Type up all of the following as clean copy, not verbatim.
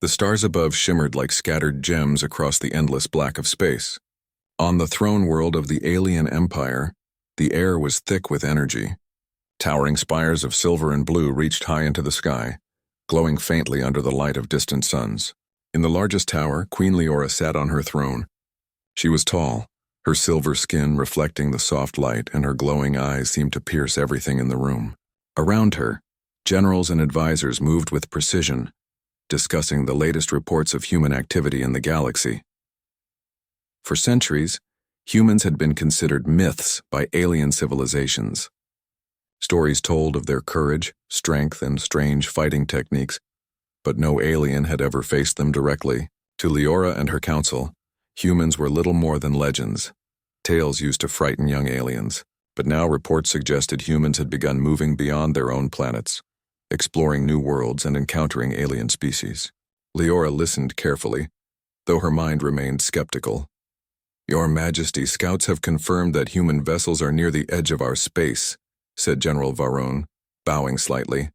The stars above shimmered like scattered gems across the endless black of space. On the throne world of the alien empire, the air was thick with energy. Towering spires of silver and blue reached high into the sky, glowing faintly under the light of distant suns. In the largest tower, Queen Leora sat on her throne. She was tall, her silver skin reflecting the soft light, and her glowing eyes seemed to pierce everything in the room. Around her, generals and advisors moved with precision, discussing the latest reports of human activity in the galaxy. For centuries, humans had been considered myths by alien civilizations. Stories told of their courage, strength, and strange fighting techniques, but no alien had ever faced them directly. To Leora and her council, humans were little more than legends, tales used to frighten young aliens. But now reports suggested humans had begun moving beyond their own planets, exploring new worlds and encountering alien species. Leora listened carefully, though her mind remained skeptical. "Your Majesty, scouts have confirmed that human vessels are near the edge of our space," said General Varun, bowing slightly.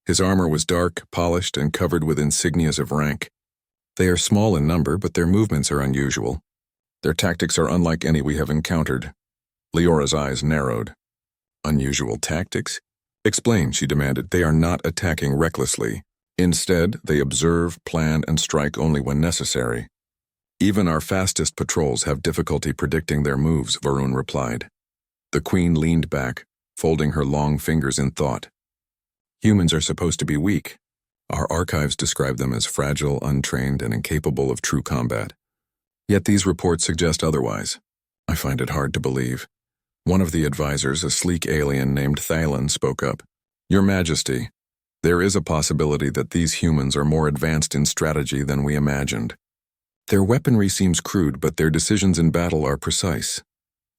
His armor was dark, polished, and covered with insignias of rank. "They are small in number, but their movements are unusual. Their tactics are unlike any we have encountered." Leora's eyes narrowed. "Unusual tactics?" "Explain," she demanded. "They are not attacking recklessly. Instead, they observe, plan, and strike only when necessary. Even our fastest patrols have difficulty predicting their moves," Varun replied. The Queen leaned back, folding her long fingers in thought. "Humans are supposed to be weak. Our archives describe them as fragile, untrained, and incapable of true combat. Yet these reports suggest otherwise. I find it hard to believe." One of the advisors, a sleek alien named Thailand, spoke up. "Your Majesty, there is a possibility that these humans are more advanced in strategy than we imagined. Their weaponry seems crude, but their decisions in battle are precise."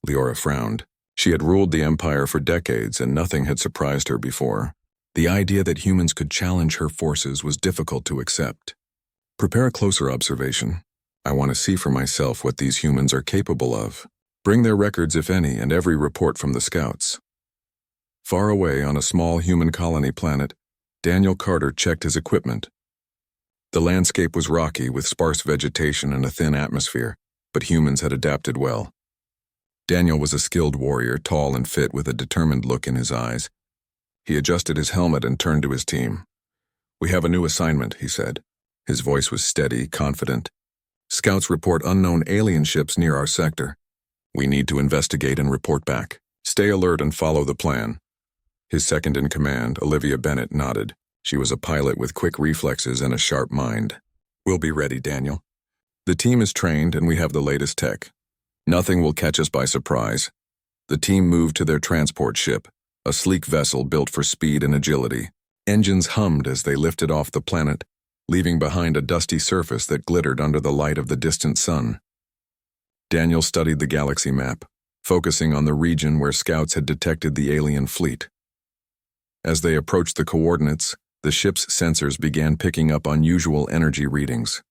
Leora frowned. She had ruled the Empire for decades, and nothing had surprised her before. The idea that humans could challenge her forces was difficult to accept. "Prepare a closer observation. I want to see for myself what these humans are capable of. Bring their records, if any, and every report from the scouts." Far away on a small human colony planet, Daniel Carter checked his equipment. The landscape was rocky with sparse vegetation and a thin atmosphere, but humans had adapted well. Daniel was a skilled warrior, tall and fit with a determined look in his eyes. He adjusted his helmet and turned to his team. "We have a new assignment," he said. His voice was steady, confident. "Scouts report unknown alien ships near our sector. We need to investigate and report back. Stay alert and follow the plan." His second-in-command, Olivia Bennett, nodded. She was a pilot with quick reflexes and a sharp mind. "We'll be ready, Daniel. The team is trained and we have the latest tech. Nothing will catch us by surprise." The team moved to their transport ship, a sleek vessel built for speed and agility. Engines hummed as they lifted off the planet, leaving behind a dusty surface that glittered under the light of the distant sun. Daniel studied the galaxy map, focusing on the region where scouts had detected the alien fleet. As they approached the coordinates, the ship's sensors began picking up unusual energy readings.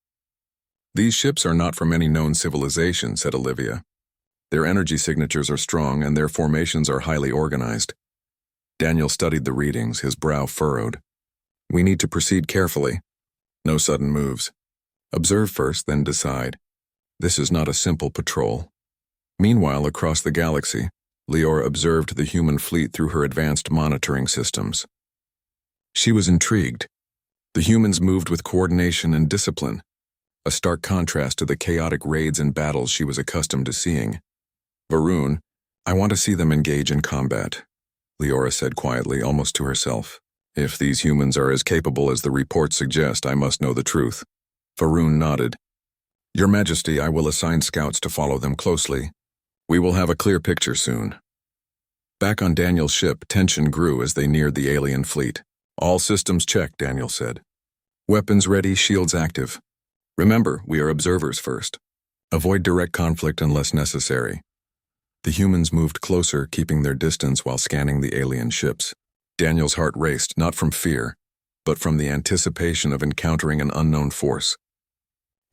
"These ships are not from any known civilization," said Olivia. "Their energy signatures are strong and their formations are highly organized." Daniel studied the readings, his brow furrowed. "We need to proceed carefully. No sudden moves. Observe first, then decide. This is not a simple patrol." Meanwhile, across the galaxy, Leora observed the human fleet through her advanced monitoring systems. She was intrigued. The humans moved with coordination and discipline, a stark contrast to the chaotic raids and battles she was accustomed to seeing. "Varun, I want to see them engage in combat," Leora said quietly, almost to herself. "If these humans are as capable as the reports suggest, I must know the truth." Varun nodded. "Your Majesty, I will assign scouts to follow them closely. We will have a clear picture soon." Back on Daniel's ship, tension grew as they neared the alien fleet. "All systems checked," Daniel said. "Weapons ready, shields active. Remember, we are observers first. Avoid direct conflict unless necessary." The humans moved closer, keeping their distance while scanning the alien ships. Daniel's heart raced, not from fear, but from the anticipation of encountering an unknown force.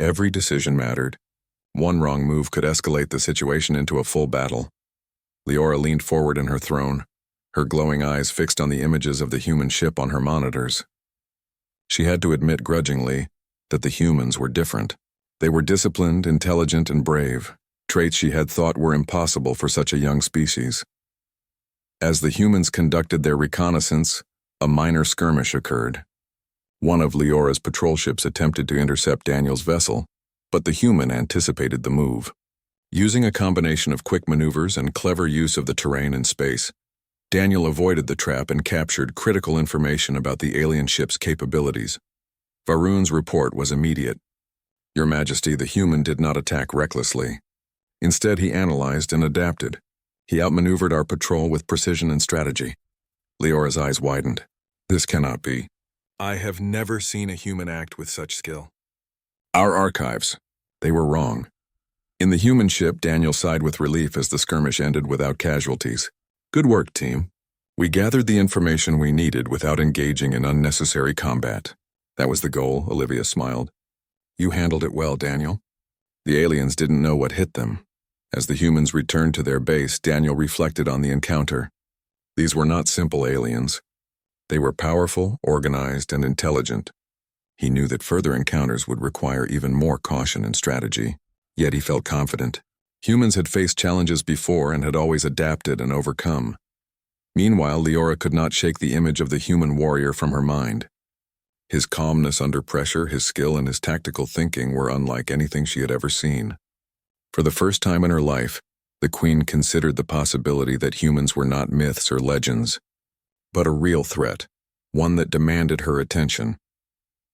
Every decision mattered. One wrong move could escalate the situation into a full battle. Leora leaned forward in her throne, her glowing eyes fixed on the images of the human ship on her monitors. She had to admit grudgingly that the humans were different. They were disciplined, intelligent, and brave, traits she had thought were impossible for such a young species. As the humans conducted their reconnaissance, a minor skirmish occurred. One of Leora's patrol ships attempted to intercept Daniel's vessel, but the human anticipated the move. Using a combination of quick maneuvers and clever use of the terrain and space, Daniel avoided the trap and captured critical information about the alien ship's capabilities. Varun's report was immediate. "Your Majesty, the human did not attack recklessly. Instead, he analyzed and adapted. He outmaneuvered our patrol with precision and strategy." Leora's eyes widened. "This cannot be. I have never seen a human act with such skill." Our archives. They were wrong. In the human ship, Daniel sighed with relief as the skirmish ended without casualties. "Good work, team. We gathered the information we needed without engaging in unnecessary combat." "That was the goal," Olivia smiled. "You handled it well, Daniel." The aliens didn't know what hit them. As the humans returned to their base, Daniel reflected on the encounter. These were not simple aliens. They were powerful, organized, and intelligent. He knew that further encounters would require even more caution and strategy, yet he felt confident. Humans had faced challenges before and had always adapted and overcome. Meanwhile, Leora could not shake the image of the human warrior from her mind. His calmness under pressure, his skill, and his tactical thinking were unlike anything she had ever seen. For the first time in her life, the Queen considered the possibility that humans were not myths or legends, but a real threat, one that demanded her attention.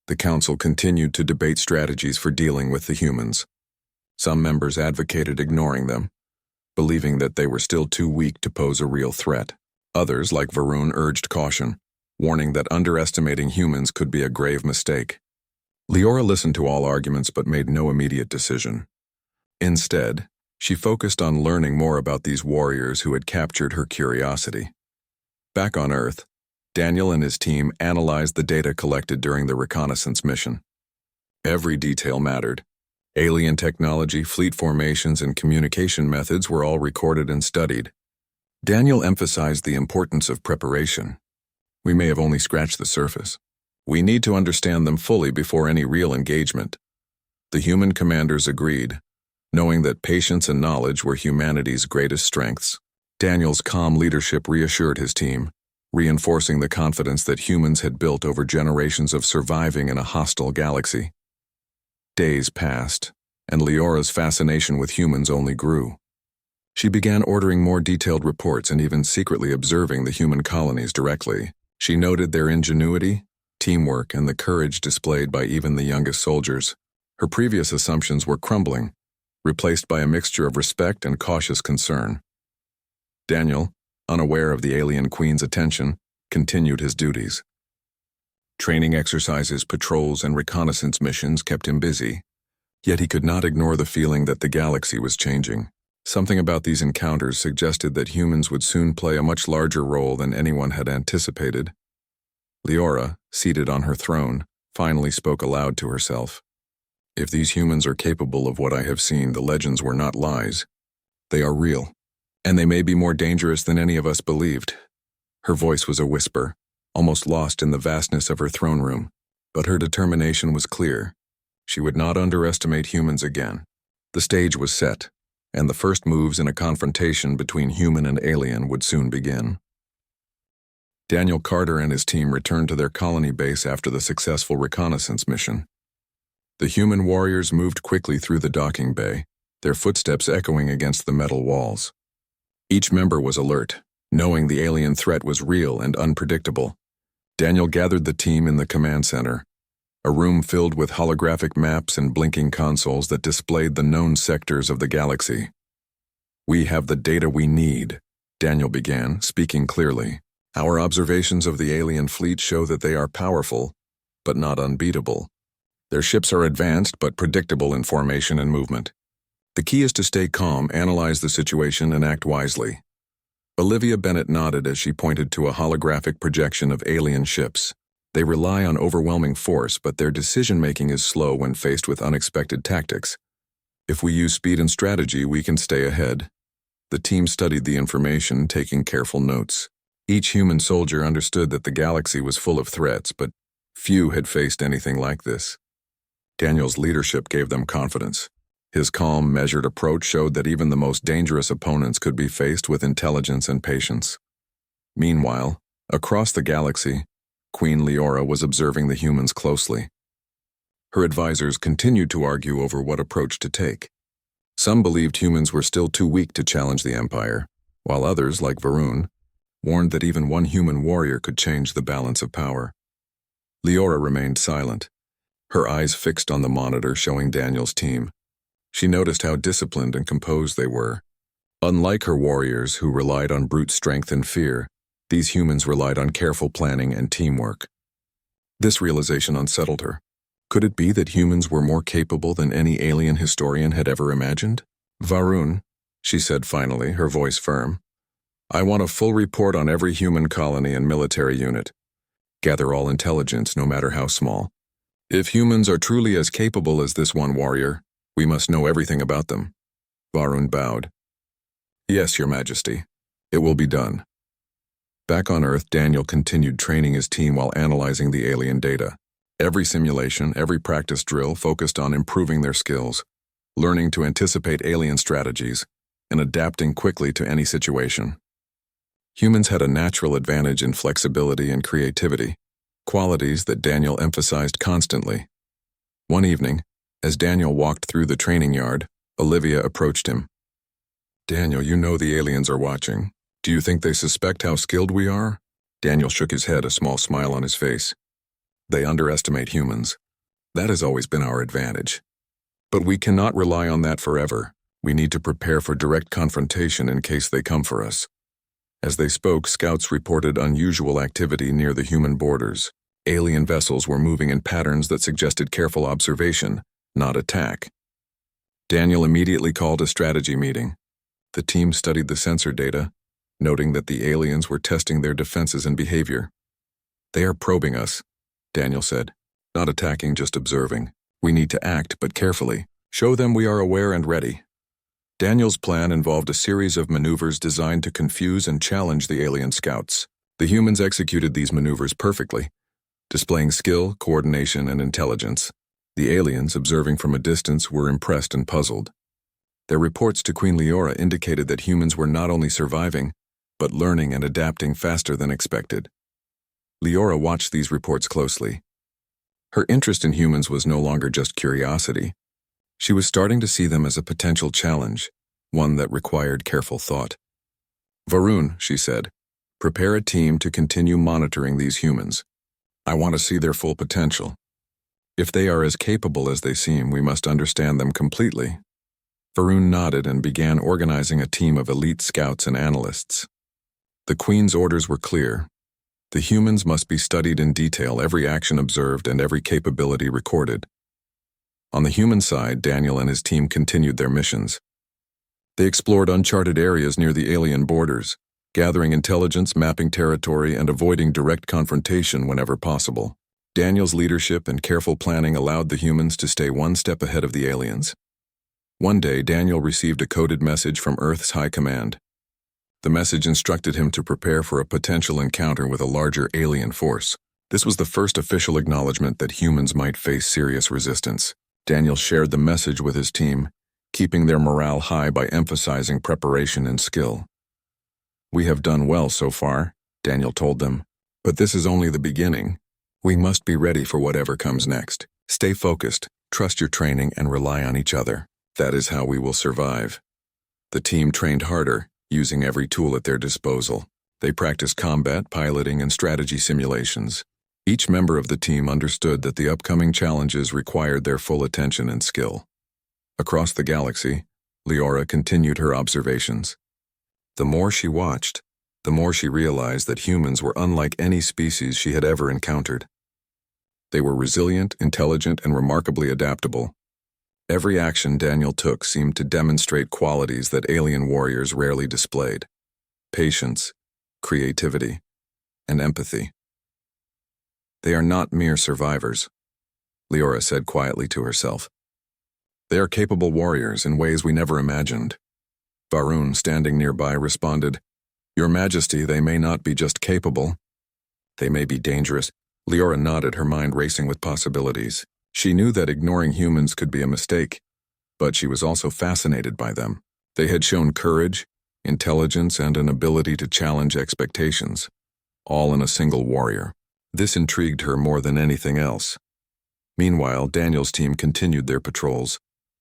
The Council continued to debate strategies for dealing with the humans. Some members advocated ignoring them, believing that they were still too weak to pose a real threat. Others, like Varun, urged caution, warning that underestimating humans could be a grave mistake. Leora listened to all arguments but made no immediate decision. Instead, she focused on learning more about these warriors who had captured her curiosity. Back on Earth, Daniel and his team analyzed the data collected during the reconnaissance mission. Every detail mattered. Alien technology, fleet formations, and communication methods were all recorded and studied. Daniel emphasized the importance of preparation. "We may have only scratched the surface. We need to understand them fully before any real engagement." The human commanders agreed, knowing that patience and knowledge were humanity's greatest strengths. Daniel's calm leadership reassured his team, reinforcing the confidence that humans had built over generations of surviving in a hostile galaxy. Days passed, and Leora's fascination with humans only grew. She began ordering more detailed reports and even secretly observing the human colonies directly. She noted their ingenuity, teamwork, and the courage displayed by even the youngest soldiers. Her previous assumptions were crumbling, replaced by a mixture of respect and cautious concern. Daniel, unaware of the alien queen's attention, continued his duties. Training exercises, patrols, and reconnaissance missions kept him busy, yet he could not ignore the feeling that the galaxy was changing. Something about these encounters suggested that humans would soon play a much larger role than anyone had anticipated. Leora, seated on her throne, finally spoke aloud to herself. "If these humans are capable of what I have seen, the legends were not lies. They are real, and they may be more dangerous than any of us believed." Her voice was a whisper, almost lost in the vastness of her throne room, but her determination was clear. She would not underestimate humans again. The stage was set, and the first moves in a confrontation between human and alien would soon begin. Daniel Carter and his team returned to their colony base after the successful reconnaissance mission. The human warriors moved quickly through the docking bay, their footsteps echoing against the metal walls. Each member was alert, knowing the alien threat was real and unpredictable. Daniel gathered the team in the command center, a room filled with holographic maps and blinking consoles that displayed the known sectors of the galaxy. "We have the data we need," Daniel began, speaking clearly. "Our observations of the alien fleet show that they are powerful, but not unbeatable. Their ships are advanced but predictable in formation and movement. The key is to stay calm, analyze the situation, and act wisely." Olivia Bennett nodded as she pointed to a holographic projection of alien ships. "They rely on overwhelming force, but their decision-making is slow when faced with unexpected tactics. If we use speed and strategy, we can stay ahead." The team studied the information, taking careful notes. Each human soldier understood that the galaxy was full of threats, but Few had faced anything like this. Daniel's leadership gave them confidence. His calm, measured approach showed that even the most dangerous opponents could be faced with intelligence and patience. Meanwhile, across the galaxy, Queen Leora was observing the humans closely. Her advisors continued to argue over what approach to take. Some believed humans were still too weak to challenge the Empire, while others, like Varun, warned that even one human warrior could change the balance of power. Leora remained silent, her eyes fixed on the monitor showing Daniel's team. She noticed how disciplined and composed they were. Unlike her warriors, who relied on brute strength and fear, these humans relied on careful planning and teamwork. This realization unsettled her. Could it be that humans were more capable than any alien historian had ever imagined? "Varun," she said finally, her voice firm, "I want a full report on every human colony and military unit. Gather all intelligence, no matter how small. If humans are truly as capable as this one warrior, we must know everything about them." Varun bowed. "Yes, Your Majesty. It will be done." Back on Earth, Daniel continued training his team while analyzing the alien data. Every simulation, every practice drill focused on improving their skills, learning to anticipate alien strategies, and adapting quickly to any situation. Humans had a natural advantage in flexibility and creativity, qualities that Daniel emphasized constantly. One evening, as Daniel walked through the training yard, Olivia approached him. "Daniel, you know the aliens are watching. Do you think they suspect how skilled we are?" Daniel shook his head, a small smile on his face. "They underestimate humans. That has always been our advantage. But we cannot rely on that forever. We need to prepare for direct confrontation in case they come for us." As they spoke, scouts reported unusual activity near the human borders. Alien vessels were moving in patterns that suggested careful observation, not attack. Daniel immediately called a strategy meeting. The team studied the sensor data, noting that the aliens were testing their defenses and behavior. "They are probing us," Daniel said. "Not attacking, just observing. We need to act, but carefully. Show them we are aware and ready." Daniel's plan involved a series of maneuvers designed to confuse and challenge the alien scouts. The humans executed these maneuvers perfectly, displaying skill, coordination, and intelligence. The aliens, observing from a distance, were impressed and puzzled. Their reports to Queen Leora indicated that humans were not only surviving, but learning and adapting faster than expected. Leora watched these reports closely. Her interest in humans was no longer just curiosity. She was starting to see them as a potential challenge, one that required careful thought. "Varun," she said, "prepare a team to continue monitoring these humans. I want to see their full potential. If they are as capable as they seem, we must understand them completely." Varun nodded and began organizing a team of elite scouts and analysts. The Queen's orders were clear. The humans must be studied in detail, every action observed and every capability recorded. On the human side, Daniel and his team continued their missions. They explored uncharted areas near the alien borders, gathering intelligence, mapping territory, and avoiding direct confrontation whenever possible. Daniel's leadership and careful planning allowed the humans to stay one step ahead of the aliens. One day, Daniel received a coded message from Earth's High Command. The message instructed him to prepare for a potential encounter with a larger alien force. This was the first official acknowledgement that humans might face serious resistance. Daniel shared the message with his team, keeping their morale high by emphasizing preparation and skill. "We have done well so far," Daniel told them, "but this is only the beginning. We must be ready for whatever comes next. Stay focused, trust your training, and rely on each other. That is how we will survive." The team trained harder, using every tool at their disposal. They practiced combat, piloting, and strategy simulations. Each member of the team understood that the upcoming challenges required their full attention and skill. Across the galaxy, Leora continued her observations. The more she watched, the more she realized that humans were unlike any species she had ever encountered. They were resilient, intelligent, and remarkably adaptable. Every action Daniel took seemed to demonstrate qualities that alien warriors rarely displayed: patience, creativity, and empathy. "They are not mere survivors," Leora said quietly to herself. "They are capable warriors in ways we never imagined." Varun, standing nearby, responded, "Your Majesty, they may not be just capable. They may be dangerous." Leora nodded, her mind racing with possibilities. She knew that ignoring humans could be a mistake, but she was also fascinated by them. They had shown courage, intelligence, and an ability to challenge expectations, all in a single warrior. This intrigued her more than anything else. Meanwhile, Daniel's team continued their patrols.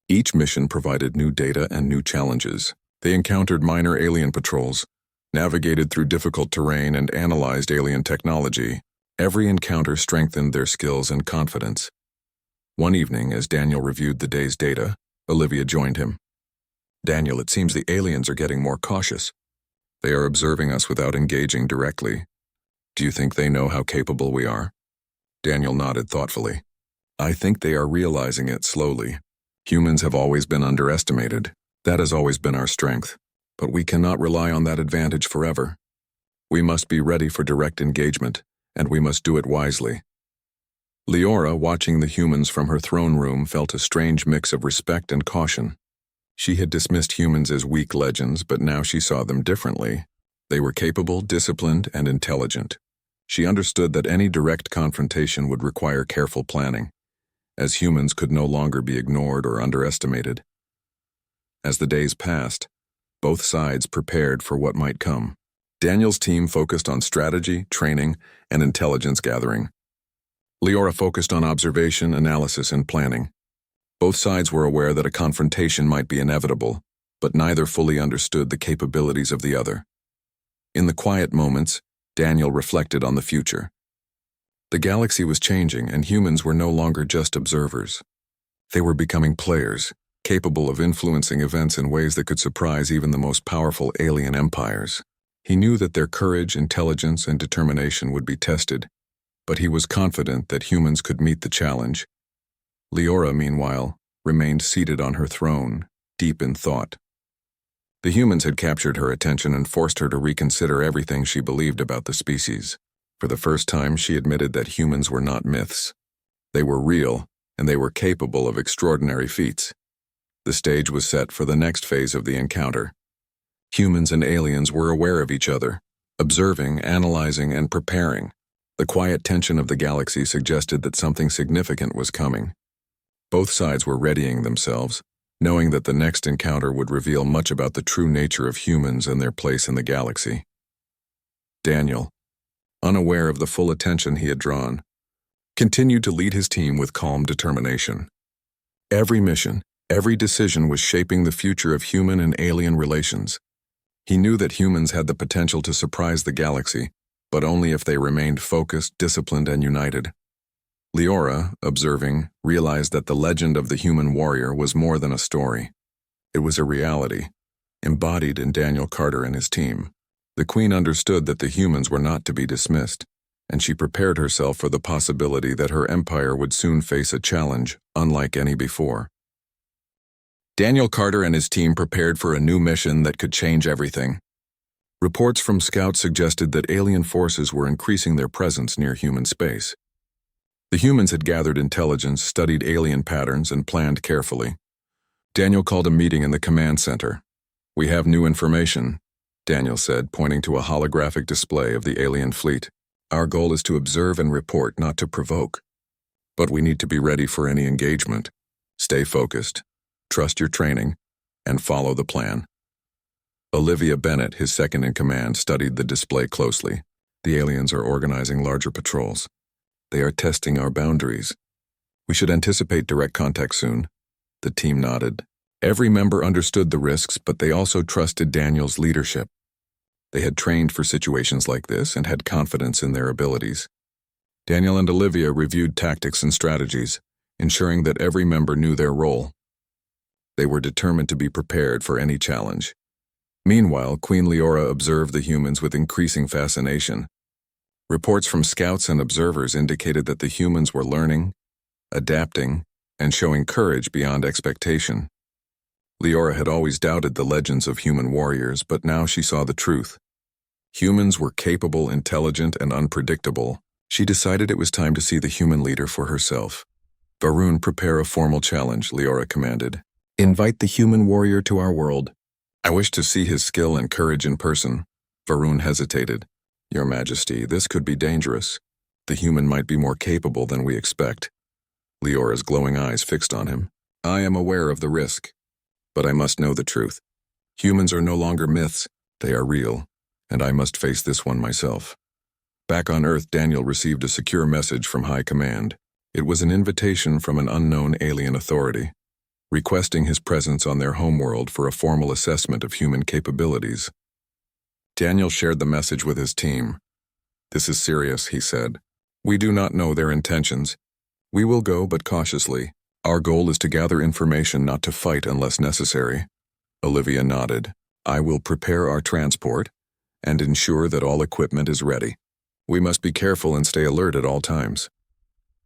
Each mission provided new data and new challenges. They encountered minor alien patrols, navigated through difficult terrain, and analyzed alien technology. Every encounter strengthened their skills and confidence. One evening, as Daniel reviewed the day's data, Olivia joined him. "Daniel, it seems the aliens are getting more cautious. They are observing us without engaging directly. Do you think they know how capable we are?" Daniel nodded thoughtfully. "I think they are realizing it slowly. Humans have always been underestimated. That has always been our strength. But we cannot rely on that advantage forever. We must be ready for direct engagement, and we must do it wisely." Leora, watching the humans from her throne room, felt a strange mix of respect and caution. She had dismissed humans as weak legends, but now she saw them differently. They were capable, disciplined, and intelligent. She understood that any direct confrontation would require careful planning, as humans could no longer be ignored or underestimated. As the days passed, both sides prepared for what might come. Daniel's team focused on strategy, training, and intelligence gathering. Leora focused on observation, analysis, and planning. Both sides were aware that a confrontation might be inevitable, but neither fully understood the capabilities of the other. In the quiet moments, Daniel reflected on the future. The galaxy was changing, and humans were no longer just observers. They were becoming players, capable of influencing events in ways that could surprise even the most powerful alien empires. He knew that their courage, intelligence, and determination would be tested, but he was confident that humans could meet the challenge. Leora, meanwhile, remained seated on her throne, deep in thought. The humans had captured her attention and forced her to reconsider everything she believed about the species. For the first time, she admitted that humans were not myths. They were real, and they were capable of extraordinary feats. The stage was set for the next phase of the encounter. Humans and aliens were aware of each other, observing, analyzing, and preparing. The quiet tension of the galaxy suggested that something significant was coming. Both sides were readying themselves, knowing that the next encounter would reveal much about the true nature of humans and their place in the galaxy. Daniel, unaware of the full attention he had drawn, continued to lead his team with calm determination. Every mission, every decision was shaping the future of human and alien relations. He knew that humans had the potential to surprise the galaxy, but only if they remained focused, disciplined, and united. Leora, observing, realized that the legend of the human warrior was more than a story. It was a reality, embodied in Daniel Carter and his team. The Queen understood that the humans were not to be dismissed, and she prepared herself for the possibility that her empire would soon face a challenge unlike any before. Daniel Carter and his team prepared for a new mission that could change everything. Reports from scouts suggested that alien forces were increasing their presence near human space. The humans had gathered intelligence, studied alien patterns, and planned carefully. Daniel called a meeting in the command center. "We have new information," Daniel said, pointing to a holographic display of the alien fleet. "Our goal is to observe and report, not to provoke. But we need to be ready for any engagement. Stay focused, trust your training, and follow the plan." Olivia Bennett, his second-in-command, studied the display closely. "The aliens are organizing larger patrols. They are testing our boundaries. We should anticipate direct contact soon." The team nodded. Every member understood the risks, but they also trusted Daniel's leadership. They had trained for situations like this and had confidence in their abilities. Daniel and Olivia reviewed tactics and strategies, ensuring that every member knew their role. They were determined to be prepared for any challenge. Meanwhile, Queen Leora observed the humans with increasing fascination. Reports from scouts and observers indicated that the humans were learning, adapting, and showing courage beyond expectation. Leora had always doubted the legends of human warriors, but now she saw the truth. Humans were capable, intelligent, and unpredictable. She decided it was time to see the human leader for herself. "Varun, prepare a formal challenge," Leora commanded. "Invite the human warrior to our world. I wish to see his skill and courage in person." Varun hesitated. "Your Majesty, this could be dangerous." The human might be more capable than we expect. Leora's glowing eyes fixed on him. I am aware of the risk, but I must know the truth. Humans are no longer myths, they are real, and I must face this one myself. Back on Earth, Daniel received a secure message from High Command. It was an invitation from an unknown alien authority, requesting his presence on their homeworld for a formal assessment of human capabilities. Daniel shared the message with his team. This is serious, he said. We do not know their intentions. We will go, but cautiously. Our goal is to gather information, not to fight unless necessary. Olivia nodded. I will prepare our transport and ensure that all equipment is ready. We must be careful and stay alert at all times.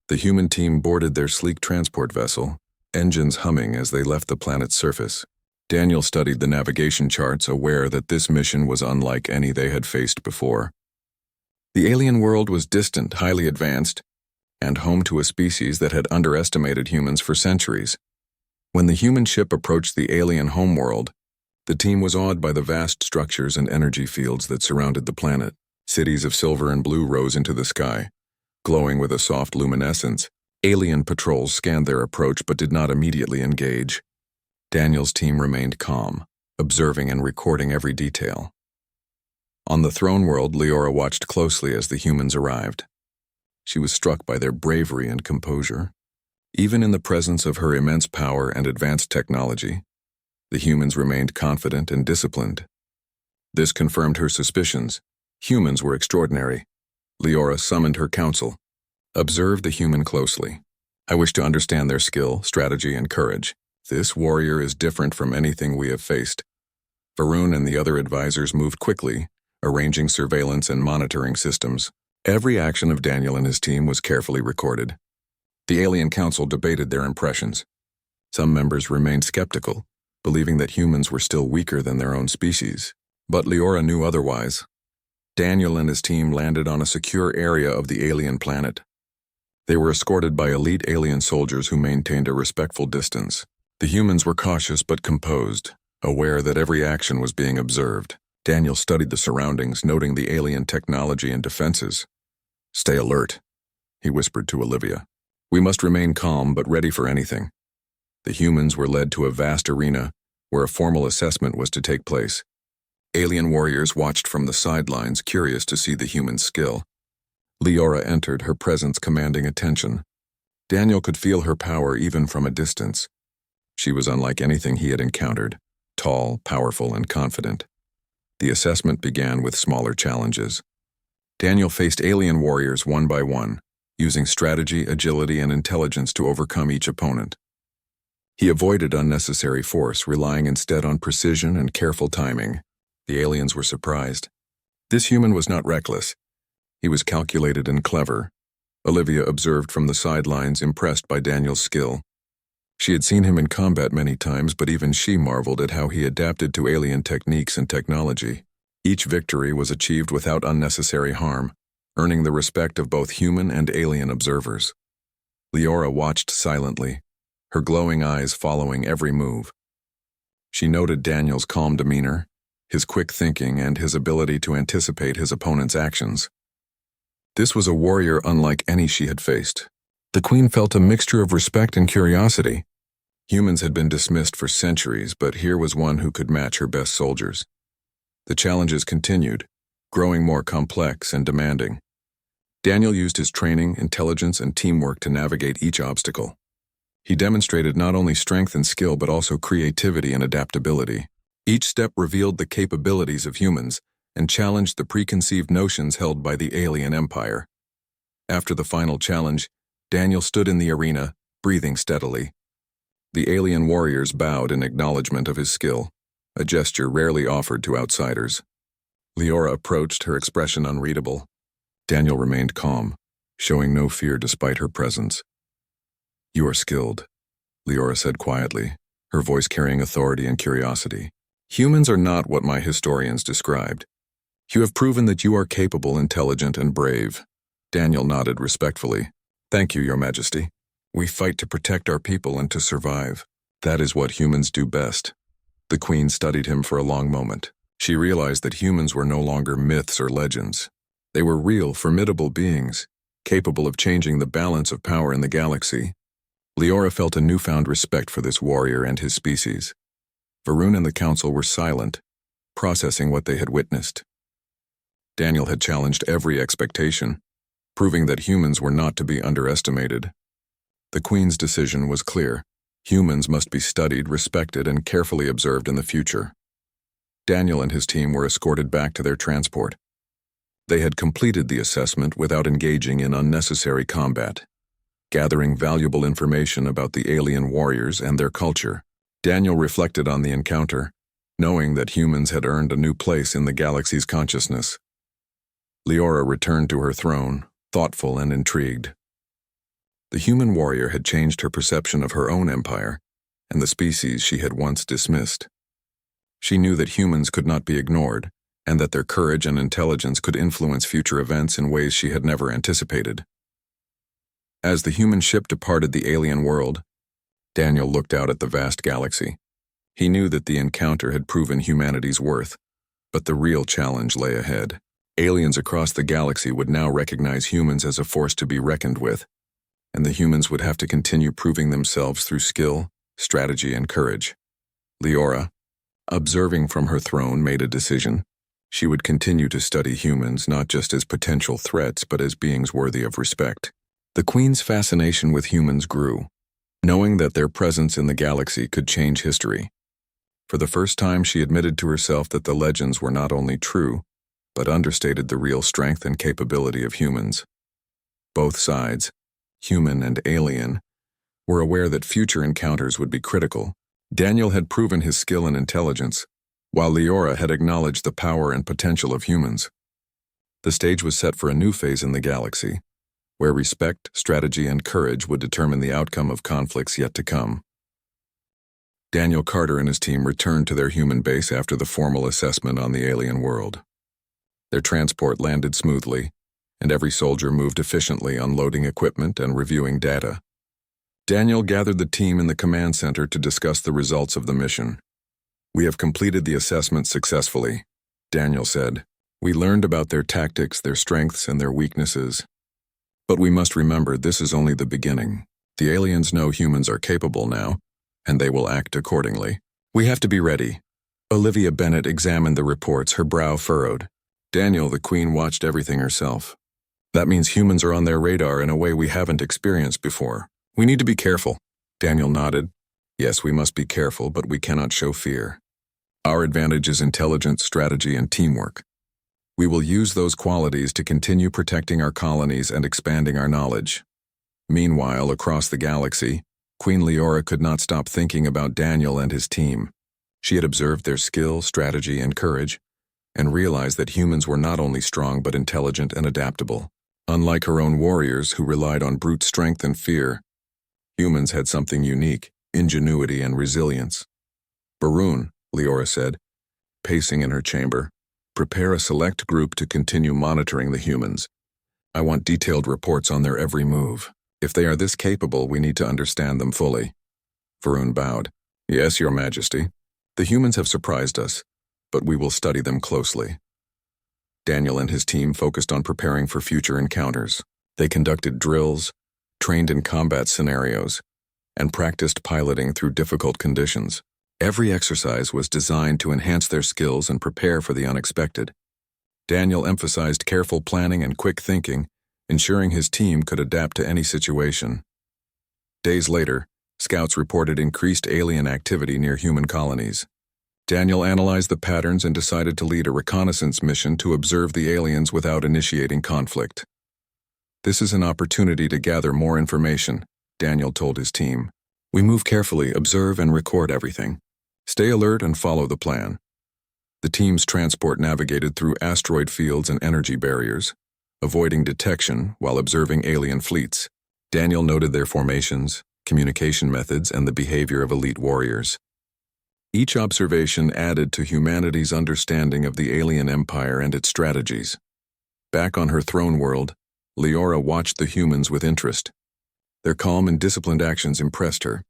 The human team boarded their sleek transport vessel, engines humming as they left the planet's surface. Daniel studied the navigation charts, aware that this mission was unlike any they had faced before. The alien world was distant, highly advanced, and home to a species that had underestimated humans for centuries. When the human ship approached the alien homeworld, the team was awed by the vast structures and energy fields that surrounded the planet. Cities of silver and blue rose into the sky, glowing with a soft luminescence. Alien patrols scanned their approach but did not immediately engage. Daniel's team remained calm, observing and recording every detail. On the throne world, Leora watched closely as the humans arrived. She was struck by their bravery and composure. Even in the presence of her immense power and advanced technology, the humans remained confident and disciplined. This confirmed her suspicions. Humans were extraordinary. Leora summoned her council. Observe the human closely. I wish to understand their skill, strategy, and courage. This warrior is different from anything we have faced. Varun and the other advisors moved quickly, arranging surveillance and monitoring systems. Every action of Daniel and his team was carefully recorded. The alien council debated their impressions. Some members remained skeptical, believing that humans were still weaker than their own species. But Leora knew otherwise. Daniel and his team landed on a secure area of the alien planet. They were escorted by elite alien soldiers who maintained a respectful distance. The humans were cautious but composed, aware that every action was being observed. Daniel studied the surroundings, noting the alien technology and defenses. Stay alert, he whispered to Olivia. We must remain calm but ready for anything. The humans were led to a vast arena where a formal assessment was to take place. Alien warriors watched from the sidelines, curious to see the human skill. Leora entered, her presence commanding attention. Daniel could feel her power even from a distance. She was unlike anything he had encountered, tall, powerful, and confident. The assessment began with smaller challenges. Daniel faced alien warriors one by one, using strategy, agility, and intelligence to overcome each opponent. He avoided unnecessary force, relying instead on precision and careful timing. The aliens were surprised. This human was not reckless. He was calculated and clever. Olivia observed from the sidelines, impressed by Daniel's skill. She had seen him in combat many times, but even she marveled at how he adapted to alien techniques and technology. Each victory was achieved without unnecessary harm, earning the respect of both human and alien observers. Leora watched silently, her glowing eyes following every move. She noted Daniel's calm demeanor, his quick thinking, and his ability to anticipate his opponent's actions. This was a warrior unlike any she had faced. The queen felt a mixture of respect and curiosity. Humans had been dismissed for centuries, but here was one who could match her best soldiers. The challenges continued, growing more complex and demanding. Daniel used his training, intelligence, and teamwork to navigate each obstacle. He demonstrated not only strength and skill, but also creativity and adaptability. Each step revealed the capabilities of humans and challenged the preconceived notions held by the alien empire. After the final challenge, Daniel stood in the arena, breathing steadily. The alien warriors bowed in acknowledgement of his skill, a gesture rarely offered to outsiders. Leora approached, her expression unreadable. Daniel remained calm, showing no fear despite her presence. You are skilled, Leora said quietly, her voice carrying authority and curiosity. Humans are not what my historians described. You have proven that you are capable, intelligent, and brave. Daniel nodded respectfully. Thank you, Your Majesty. We fight to protect our people and to survive. That is what humans do best. The queen studied him for a long moment. She realized that humans were no longer myths or legends. They were real, formidable beings, capable of changing the balance of power in the galaxy. Leora felt a newfound respect for this warrior and his species. Varun and the council were silent, processing what they had witnessed. Daniel had challenged every expectation, proving that humans were not to be underestimated. The Queen's decision was clear. Humans must be studied, respected, and carefully observed in the future. Daniel and his team were escorted back to their transport. They had completed the assessment without engaging in unnecessary combat, gathering valuable information about the alien warriors and their culture. Daniel reflected on the encounter, knowing that humans had earned a new place in the galaxy's consciousness. Leora returned to her throne, thoughtful and intrigued. The human warrior had changed her perception of her own empire and the species she had once dismissed. She knew that humans could not be ignored, and that their courage and intelligence could influence future events in ways she had never anticipated. As the human ship departed the alien world, Daniel looked out at the vast galaxy. He knew that the encounter had proven humanity's worth, but the real challenge lay ahead. Aliens across the galaxy would now recognize humans as a force to be reckoned with, and the humans would have to continue proving themselves through skill, strategy, and courage. Leora, observing from her throne, made a decision. She would continue to study humans not just as potential threats but as beings worthy of respect. The Queen's fascination with humans grew, knowing that their presence in the galaxy could change history. For the first time, she admitted to herself that the legends were not only true, but understated the real strength and capability of humans. Both sides, human and alien, were aware that future encounters would be critical. Daniel had proven his skill and intelligence, while Leora had acknowledged the power and potential of humans. The stage was set for a new phase in the galaxy, where respect, strategy, and courage would determine the outcome of conflicts yet to come. Daniel Carter and his team returned to their human base after the formal assessment on the alien world. Their transport landed smoothly, and every soldier moved efficiently, unloading equipment and reviewing data. Daniel gathered the team in the command center to discuss the results of the mission. "We have completed the assessment successfully," Daniel said. "We learned about their tactics, their strengths, and their weaknesses. But we must remember this is only the beginning. The aliens know humans are capable now, and they will act accordingly. We have to be ready." Olivia Bennett examined the reports, her brow furrowed. Daniel, the Queen, watched everything herself. "That means humans are on their radar in a way we haven't experienced before. We need to be careful." Daniel nodded. "Yes, we must be careful, but we cannot show fear. Our advantage is intelligence, strategy, and teamwork. We will use those qualities to continue protecting our colonies and expanding our knowledge." Meanwhile, across the galaxy, Queen Leora could not stop thinking about Daniel and his team. She had observed their skill, strategy, and courage, and realized that humans were not only strong but intelligent and adaptable. Unlike her own warriors, who relied on brute strength and fear, humans had something unique: ingenuity and resilience. "Varun," Leora said, pacing in her chamber, "prepare a select group to continue monitoring the humans. I want detailed reports on their every move. If they are this capable, we need to understand them fully." Varun bowed. "Yes, Your Majesty. The humans have surprised us, but we will study them closely." Daniel and his team focused on preparing for future encounters. They conducted drills, trained in combat scenarios, and practiced piloting through difficult conditions. Every exercise was designed to enhance their skills and prepare for the unexpected. Daniel emphasized careful planning and quick thinking, ensuring his team could adapt to any situation. Days later, scouts reported increased alien activity near human colonies. Daniel analyzed the patterns and decided to lead a reconnaissance mission to observe the aliens without initiating conflict. "This is an opportunity to gather more information," Daniel told his team. "We move carefully, observe, and record everything. Stay alert and follow the plan." The team's transport navigated through asteroid fields and energy barriers, avoiding detection while observing alien fleets. Daniel noted their formations, communication methods, and the behavior of elite warriors. Each observation added to humanity's understanding of the alien empire and its strategies. Back on her throne world, Leora watched the humans with interest. Their calm and disciplined actions impressed her.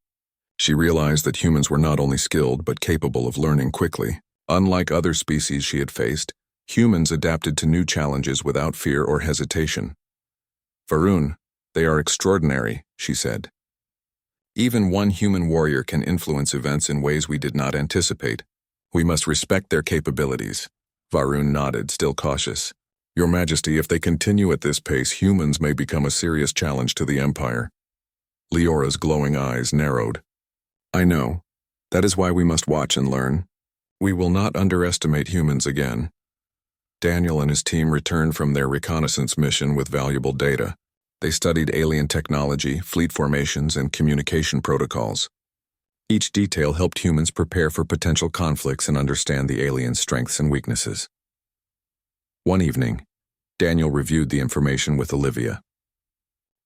She realized that humans were not only skilled but capable of learning quickly. Unlike other species she had faced, humans adapted to new challenges without fear or hesitation. "Varun, they are extraordinary," she said. "Even one human warrior can influence events in ways we did not anticipate. We must respect their capabilities." Varun nodded, still cautious. "Your Majesty, if they continue at this pace, humans may become a serious challenge to the Empire." Leora's glowing eyes narrowed. "I know. That is why we must watch and learn. We will not underestimate humans again." Daniel and his team returned from their reconnaissance mission with valuable data. They studied alien technology, fleet formations, and communication protocols. Each detail helped humans prepare for potential conflicts and understand the aliens' strengths and weaknesses. One evening, Daniel reviewed the information with Olivia.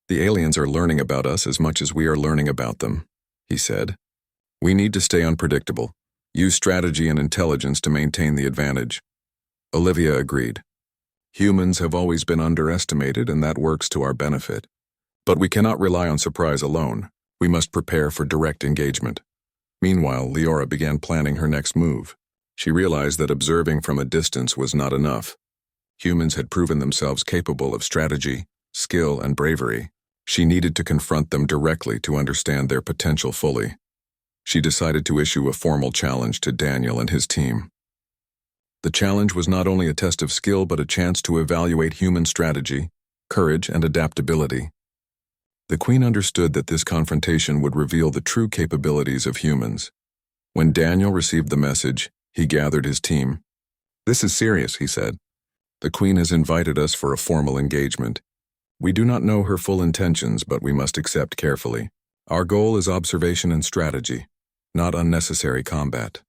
"The aliens are learning about us as much as we are learning about them," he said. "We need to stay unpredictable, use strategy and intelligence to maintain the advantage." Olivia agreed. "Humans have always been underestimated, and that works to our benefit. But we cannot rely on surprise alone. We must prepare for direct engagement." Meanwhile, Leora began planning her next move. She realized that observing from a distance was not enough. Humans had proven themselves capable of strategy, skill, and bravery. She needed to confront them directly to understand their potential fully. She decided to issue a formal challenge to Daniel and his team. The challenge was not only a test of skill but a chance to evaluate human strategy, courage, and adaptability. The Queen understood that this confrontation would reveal the true capabilities of humans. When Daniel received the message, he gathered his team. "This is serious," he said. "The Queen has invited us for a formal engagement. We do not know her full intentions, but we must accept carefully. Our goal is observation and strategy, not unnecessary combat."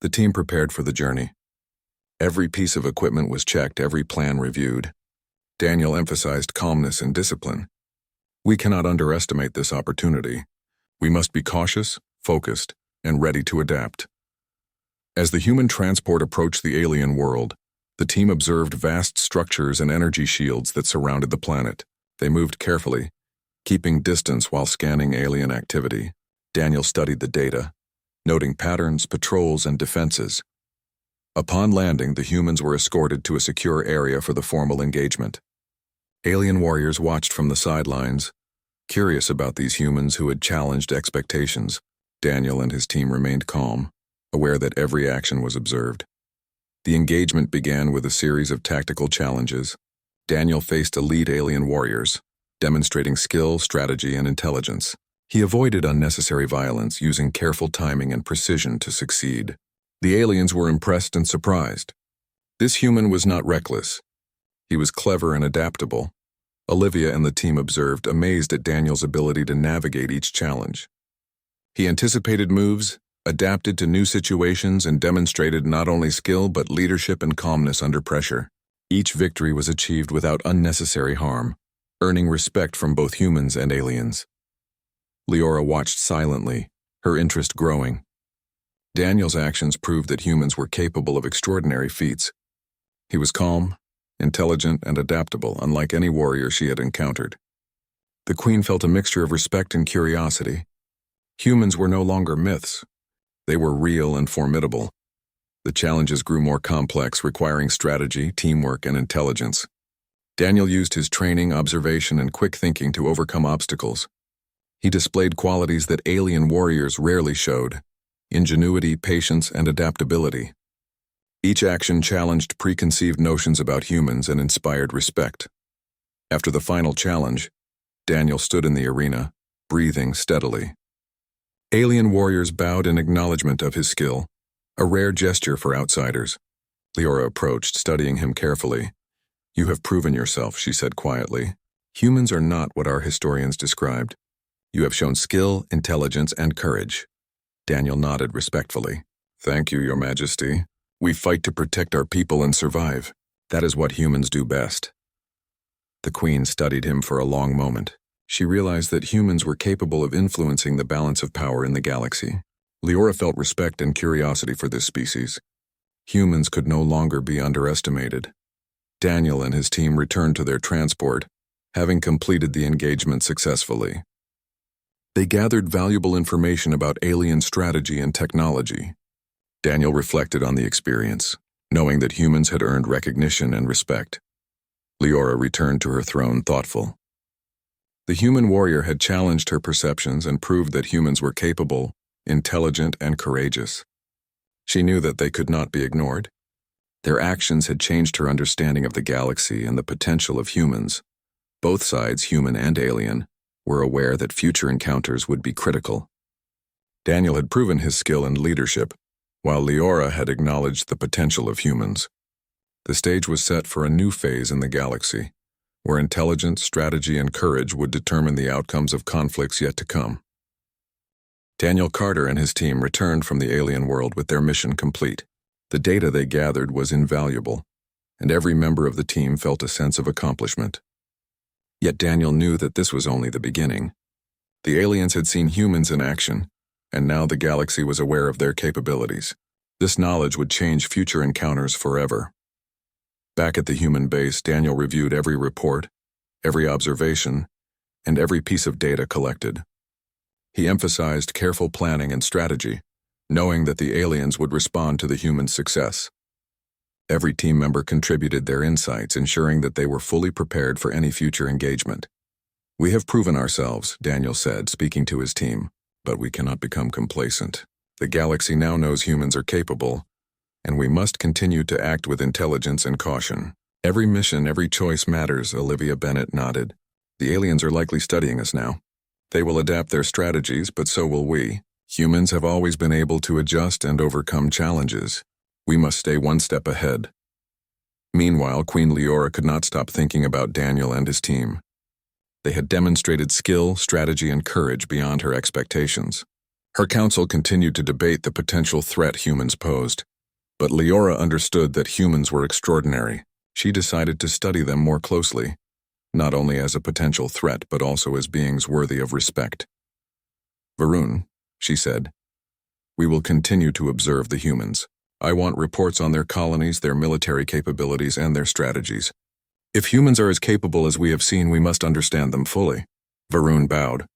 The team prepared for the journey. Every piece of equipment was checked, every plan reviewed. Daniel emphasized calmness and discipline. "We cannot underestimate this opportunity. We must be cautious, focused, and ready to adapt." As the human transport approached the alien world, the team observed vast structures and energy shields that surrounded the planet. They moved carefully, keeping distance while scanning alien activity. Daniel studied the data, noting patterns, patrols, and defenses. Upon landing, the humans were escorted to a secure area for the formal engagement. Alien warriors watched from the sidelines, curious about these humans who had challenged expectations. Daniel and his team remained calm, aware that every action was observed. The engagement began with a series of tactical challenges. Daniel faced elite alien warriors, demonstrating skill, strategy, and intelligence. He avoided unnecessary violence, using careful timing and precision to succeed. The aliens were impressed and surprised. This human was not reckless. He was clever and adaptable. Olivia and the team observed, amazed at Daniel's ability to navigate each challenge. He anticipated moves, adapted to new situations, and demonstrated not only skill but leadership and calmness under pressure. Each victory was achieved without unnecessary harm, earning respect from both humans and aliens. Leora watched silently, her interest growing. Daniel's actions proved that humans were capable of extraordinary feats. He was calm, intelligent, and adaptable, unlike any warrior she had encountered. The Queen felt a mixture of respect and curiosity. Humans were no longer myths. They were real and formidable. The challenges grew more complex, requiring strategy, teamwork, and intelligence. Daniel used his training, observation, and quick thinking to overcome obstacles. He displayed qualities that alien warriors rarely showed: ingenuity, patience, and adaptability. Each action challenged preconceived notions about humans and inspired respect. After the final challenge, Daniel stood in the arena, breathing steadily. Alien warriors bowed in acknowledgement of his skill, a rare gesture for outsiders. Leora approached, studying him carefully. "You have proven yourself," she said quietly. "Humans are not what our historians described. You have shown skill, intelligence, and courage." Daniel nodded respectfully. "Thank you, Your Majesty. We fight to protect our people and survive. That is what humans do best." The Queen studied him for a long moment. She realized that humans were capable of influencing the balance of power in the galaxy. Leora felt respect and curiosity for this species. Humans could no longer be underestimated. Daniel and his team returned to their transport, having completed the engagement successfully. They gathered valuable information about alien strategy and technology. Daniel reflected on the experience, knowing that humans had earned recognition and respect. Leora returned to her throne thoughtful. The human warrior had challenged her perceptions and proved that humans were capable, intelligent, and courageous. She knew that they could not be ignored. Their actions had changed her understanding of the galaxy and the potential of humans. Both sides, human and alien, were aware that future encounters would be critical. Daniel had proven his skill and leadership, while Leora had acknowledged the potential of humans. The stage was set for a new phase in the galaxy, where intelligence, strategy, and courage would determine the outcomes of conflicts yet to come. Daniel Carter and his team returned from the alien world with their mission complete. The data they gathered was invaluable, and every member of the team felt a sense of accomplishment. Yet Daniel knew that this was only the beginning. The aliens had seen humans in action, and now the galaxy was aware of their capabilities. This knowledge would change future encounters forever. Back at the human base, Daniel reviewed every report, every observation, and every piece of data collected. He emphasized careful planning and strategy, knowing that the aliens would respond to the human success. Every team member contributed their insights, ensuring that they were fully prepared for any future engagement. "We have proven ourselves," Daniel said, speaking to his team, "but we cannot become complacent. The galaxy now knows humans are capable, and we must continue to act with intelligence and caution. Every mission, every choice matters," Olivia Bennett nodded. "The aliens are likely studying us now. They will adapt their strategies, but so will we. Humans have always been able to adjust and overcome challenges. We must stay one step ahead." Meanwhile, Queen Leora could not stop thinking about Daniel and his team. They had demonstrated skill, strategy, and courage beyond her expectations. Her council continued to debate the potential threat humans posed. But Leora understood that humans were extraordinary. She decided to study them more closely, not only as a potential threat but also as beings worthy of respect. "Varun," she said, "we will continue to observe the humans. I want reports on their colonies, their military capabilities, and their strategies. If humans are as capable as we have seen, we must understand them fully." Varun bowed.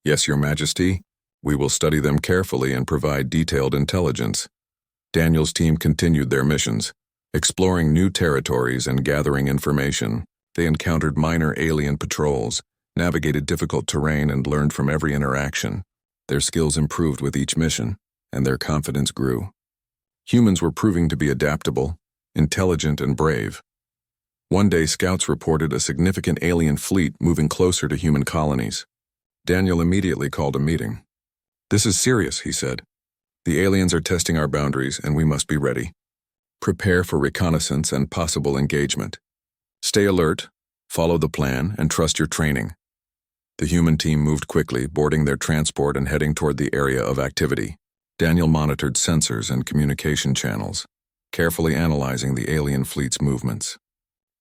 "Yes, Your Majesty. We will study them carefully and provide detailed intelligence." Daniel's team continued their missions, exploring new territories and gathering information. They encountered minor alien patrols, navigated difficult terrain, and learned from every interaction. Their skills improved with each mission, and their confidence grew. Humans were proving to be adaptable, intelligent, and brave. One day, scouts reported a significant alien fleet moving closer to human colonies. Daniel immediately called a meeting. "This is serious," he said. "The aliens are testing our boundaries, and we must be ready. Prepare for reconnaissance and possible engagement. Stay alert, follow the plan, and trust your training." The human team moved quickly, boarding their transport and heading toward the area of activity. Daniel monitored sensors and communication channels, carefully analyzing the alien fleet's movements.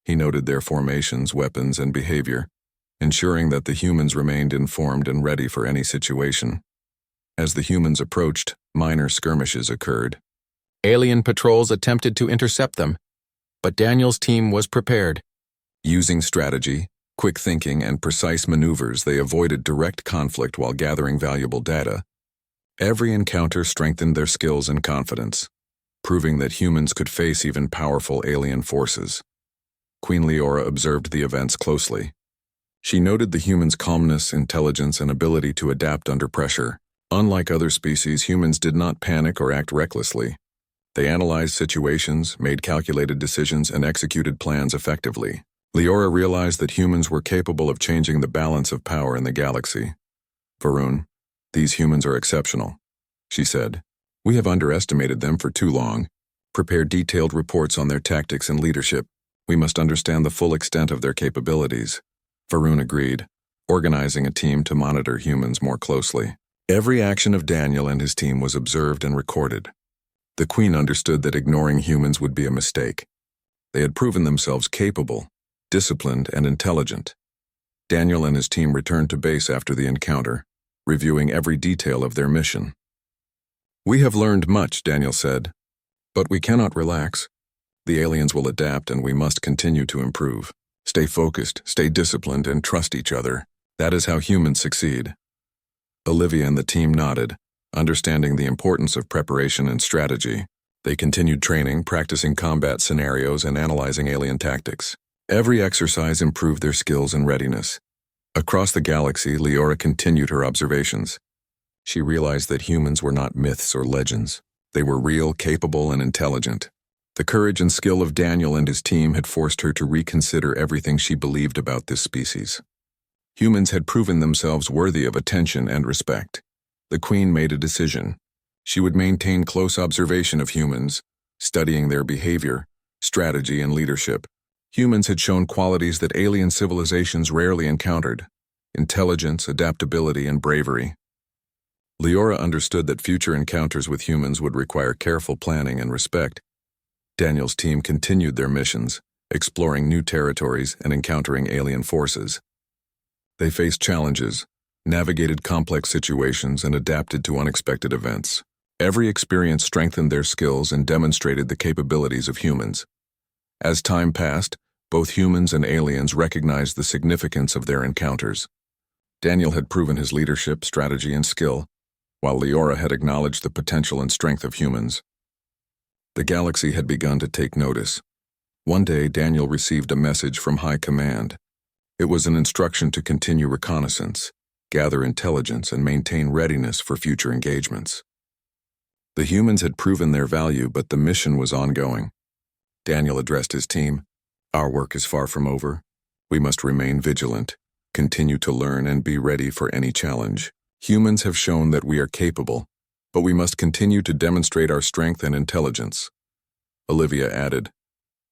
He noted their formations, weapons, and behavior, ensuring that the humans remained informed and ready for any situation. As the humans approached, minor skirmishes occurred. Alien patrols attempted to intercept them, but Daniel's team was prepared. Using strategy, quick thinking, and precise maneuvers, they avoided direct conflict while gathering valuable data. Every encounter strengthened their skills and confidence, proving that humans could face even powerful alien forces. Queen Leora observed the events closely. She noted the humans' calmness, intelligence, and ability to adapt under pressure. Unlike other species, humans did not panic or act recklessly. They analyzed situations, made calculated decisions, and executed plans effectively. Leora realized that humans were capable of changing the balance of power in the galaxy. "Varun, these humans are exceptional," she said. "We have underestimated them for too long. Prepare detailed reports on their tactics and leadership. We must understand the full extent of their capabilities." Varun agreed, organizing a team to monitor humans more closely. Every action of Daniel and his team was observed and recorded. The Queen understood that ignoring humans would be a mistake. They had proven themselves capable, disciplined, and intelligent. Daniel and his team returned to base after the encounter, reviewing every detail of their mission. "We have learned much," Daniel said, "but we cannot relax. The aliens will adapt, and we must continue to improve. Stay focused, stay disciplined, and trust each other. That is how humans succeed." Olivia and the team nodded, understanding the importance of preparation and strategy. They continued training, practicing combat scenarios, and analyzing alien tactics. Every exercise improved their skills and readiness. Across the galaxy, Leora continued her observations. She realized that humans were not myths or legends. They were real, capable, and intelligent. The courage and skill of Daniel and his team had forced her to reconsider everything she believed about this species. Humans had proven themselves worthy of attention and respect. The Queen made a decision. She would maintain close observation of humans, studying their behavior, strategy, and leadership. Humans had shown qualities that alien civilizations rarely encountered: intelligence, adaptability, and bravery. Leora understood that future encounters with humans would require careful planning and respect. Daniel's team continued their missions, exploring new territories and encountering alien forces. They faced challenges, navigated complex situations, and adapted to unexpected events. Every experience strengthened their skills and demonstrated the capabilities of humans. As time passed, both humans and aliens recognized the significance of their encounters. Daniel had proven his leadership, strategy, and skill, while Leora had acknowledged the potential and strength of humans. The galaxy had begun to take notice. One day, Daniel received a message from High Command. It was an instruction to continue reconnaissance, gather intelligence, and maintain readiness for future engagements. The humans had proven their value, but the mission was ongoing. Daniel addressed his team. "Our work is far from over. We must remain vigilant, continue to learn, and be ready for any challenge. Humans have shown that we are capable, but we must continue to demonstrate our strength and intelligence." Olivia added,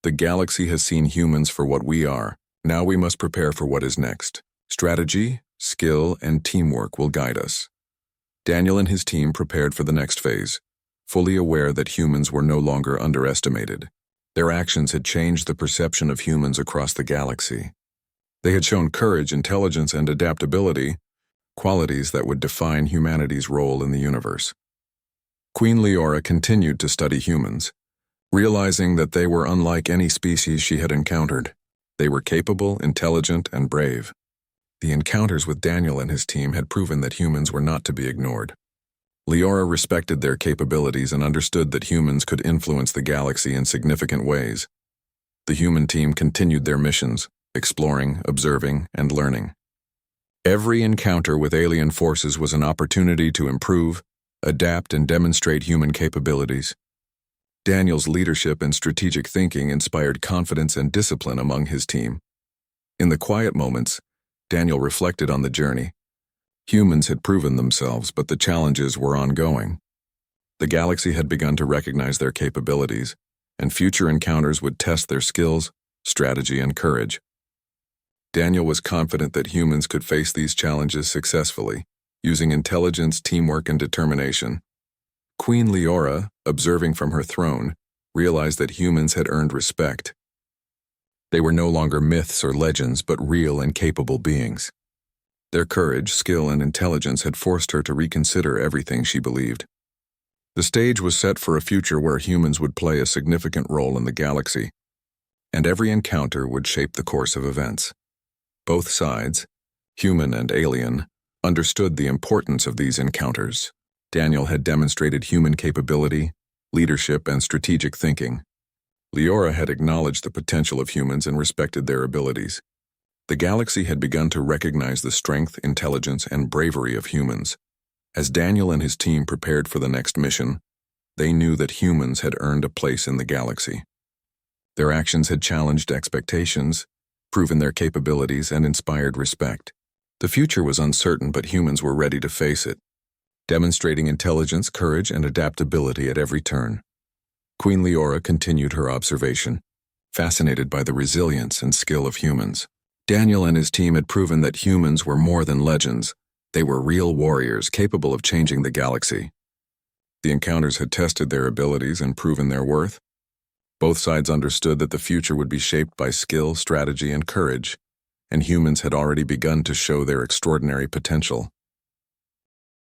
"The galaxy has seen humans for what we are. Now we must prepare for what is next. Strategy, skill, and teamwork will guide us." Daniel and his team prepared for the next phase, fully aware that humans were no longer underestimated. Their actions had changed the perception of humans across the galaxy. They had shown courage, intelligence, and adaptability, qualities that would define humanity's role in the universe. Queen Leora continued to study humans, realizing that they were unlike any species she had encountered. They were capable, intelligent, and brave. The encounters with Daniel and his team had proven that humans were not to be ignored. Leora respected their capabilities and understood that humans could influence the galaxy in significant ways. The human team continued their missions, exploring, observing, and learning. Every encounter with alien forces was an opportunity to improve, adapt, and demonstrate human capabilities. Daniel's leadership and strategic thinking inspired confidence and discipline among his team. In the quiet moments, Daniel reflected on the journey. Humans had proven themselves, but the challenges were ongoing. The galaxy had begun to recognize their capabilities, and future encounters would test their skills, strategy, and courage. Daniel was confident that humans could face these challenges successfully, using intelligence, teamwork, and determination. Queen Leora, observing from her throne, realized that humans had earned respect. They were no longer myths or legends, but real and capable beings. Their courage, skill, and intelligence had forced her to reconsider everything she believed. The stage was set for a future where humans would play a significant role in the galaxy, and every encounter would shape the course of events. Both sides, human and alien, understood the importance of these encounters. Daniel had demonstrated human capability, leadership, and strategic thinking. Leora had acknowledged the potential of humans and respected their abilities. The galaxy had begun to recognize the strength, intelligence, and bravery of humans. As Daniel and his team prepared for the next mission, they knew that humans had earned a place in the galaxy. Their actions had challenged expectations, proven their capabilities, and inspired respect. The future was uncertain, but humans were ready to face it, demonstrating intelligence, courage, and adaptability at every turn. Queen Leora continued her observation, fascinated by the resilience and skill of humans. Daniel and his team had proven that humans were more than legends. They were real warriors capable of changing the galaxy. The encounters had tested their abilities and proven their worth. Both sides understood that the future would be shaped by skill, strategy, and courage, and humans had already begun to show their extraordinary potential.